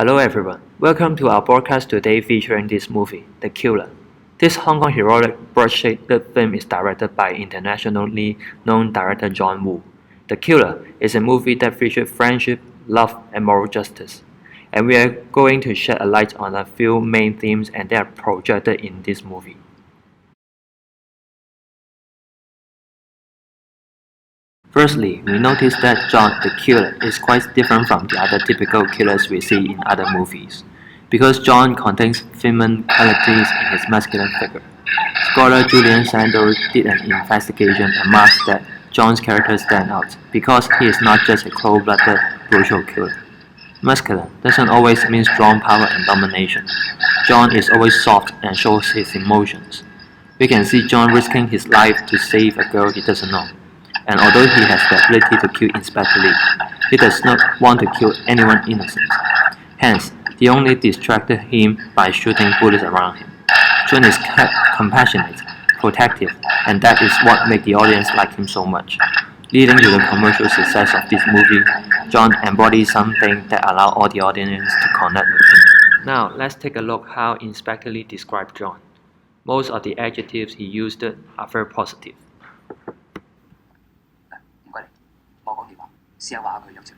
Hello everyone, welcome to our broadcast today featuring this movie, The Killer. This Hong Kong heroic blood-shaded film is directed by internationally known director John Woo. The Killer is a movie that features friendship, love, and moral justice. And we are going to shed a light on a few main themes and they are projected in this movie. Firstly, we notice that John the Killer is quite different from the other typical killers we see in other movies, because John contains feminine qualities in his masculine figure. Scholar Julian Sandel did an investigation and marks that John's character stands out because he is not just a cold-blooded, brutal killer. Masculine doesn't always mean strong power and domination. John is always soft and shows his emotions. We can see John risking his life to save a girl he doesn't know. And although he has the ability to kill Inspector Lee, he does not want to kill anyone innocent. Hence, they only distracted him by shooting bullets around him. John is compassionate, protective, and that is what makes the audience like him so much. Leading to the commercial success of this movie, John embodies something that allows all the audience to connect with him. Now, let's take a look how Inspector Lee described John. Most of the adjectives he used are very positive. 我講電話，試下話佢約出嚟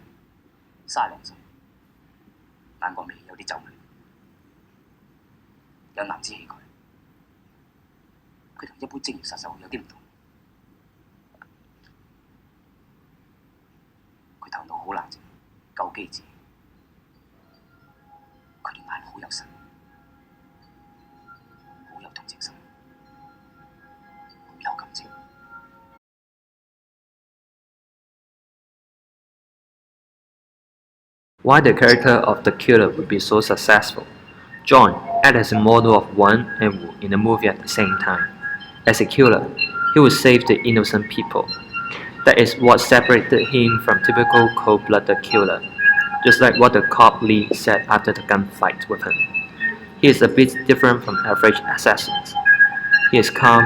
，30歲，眼角眉有啲皺紋，有男子氣概，佢同一般職業殺手有啲唔同。佢頭腦好冷靜，夠機智，佢對眼好有神，好有同情心，好有感情。 Why the character of the killer would be so successful? John acted as a model of Wan and Wu in the movie at the same time. As a killer, he would save the innocent people. That is what separated him from typical cold-blooded killer, just like what the cop Lee said after the gunfight with him. He is a bit different from average assassins. He is calm,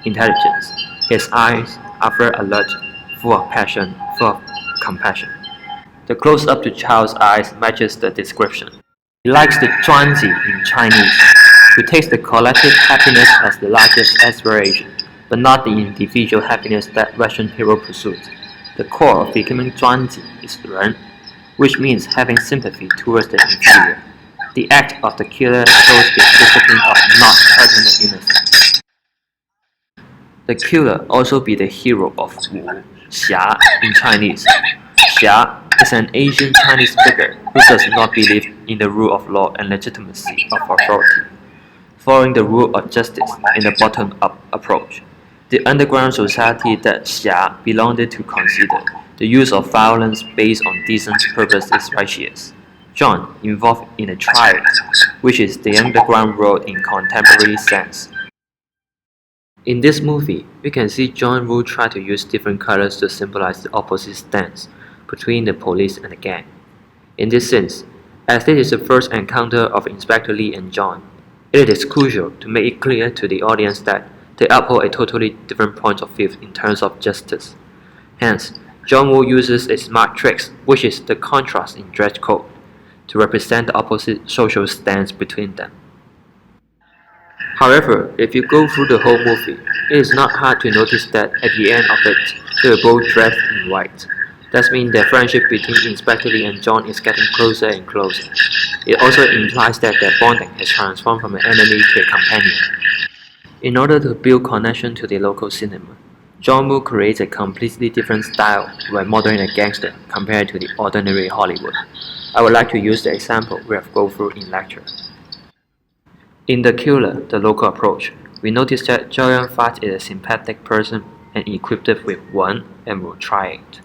intelligent. His eyes are very alert, full of passion, full of compassion. The close-up to Child's eyes matches the description. He likes the zhuanzi in Chinese, who takes the collective happiness as the largest aspiration, but not the individual happiness that Russian hero pursues. The core of becoming zhuanzi is ren, which means having sympathy towards the inferior. The act of the killer shows his discipline of not hurting the innocent. The killer also be the hero of Wu, Xia in Chinese. Xia is an Asian Chinese figure who does not believe in the rule of law and legitimacy of authority, following the rule of justice in the bottom-up approach. The underground society that Xia belonged to considered the use of violence based on decent purpose is righteous. John involved in a triad, which is the underground world in contemporary sense. In this movie, we can see John Woo try to use different colors to symbolize the opposite stance between the police and the gang. In this sense, as this is the first encounter of Inspector Lee and John, it is crucial to make it clear to the audience that they uphold a totally different point of view in terms of justice. Hence, John Woo uses a smart trick, which is the contrast in dress code, to represent the opposite social stance between them. However, if you go through the whole movie, it is not hard to notice that at the end of it, they were both dressed in white. That means their friendship between Inspector Lee and John is getting closer and closer. It also implies that their bonding has transformed from an enemy to a companion. In order to build connection to the local cinema, John Woo creates a completely different style when modeling a gangster compared to the ordinary Hollywood. I would like to use the example we have gone through in lecture. In The Killer, the local approach, we notice that Zhao Yunfat is a sympathetic person and equipped with Wan and Wu triad.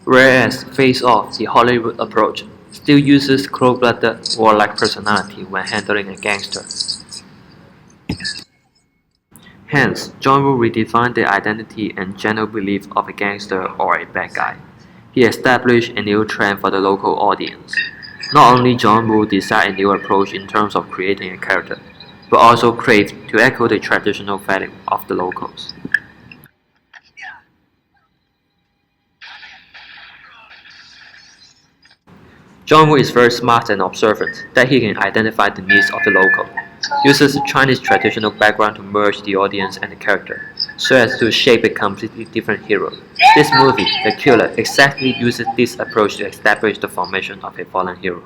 Whereas Face Off, the Hollywood approach, still uses cold-blooded, warlike personality when handling a gangster. Hence, John Woo redefined the identity and general belief of a gangster or a bad guy. He established a new trend for the local audience. Not only John Woo designed a new approach in terms of creating a character, but also craved to echo the traditional value of the locals. John Woo is very smart and observant, that he can identify the needs of the local, uses the Chinese traditional background to merge the audience and the character, so as to shape a completely different hero. This movie, The Killer, exactly uses this approach to establish the formation of a fallen hero.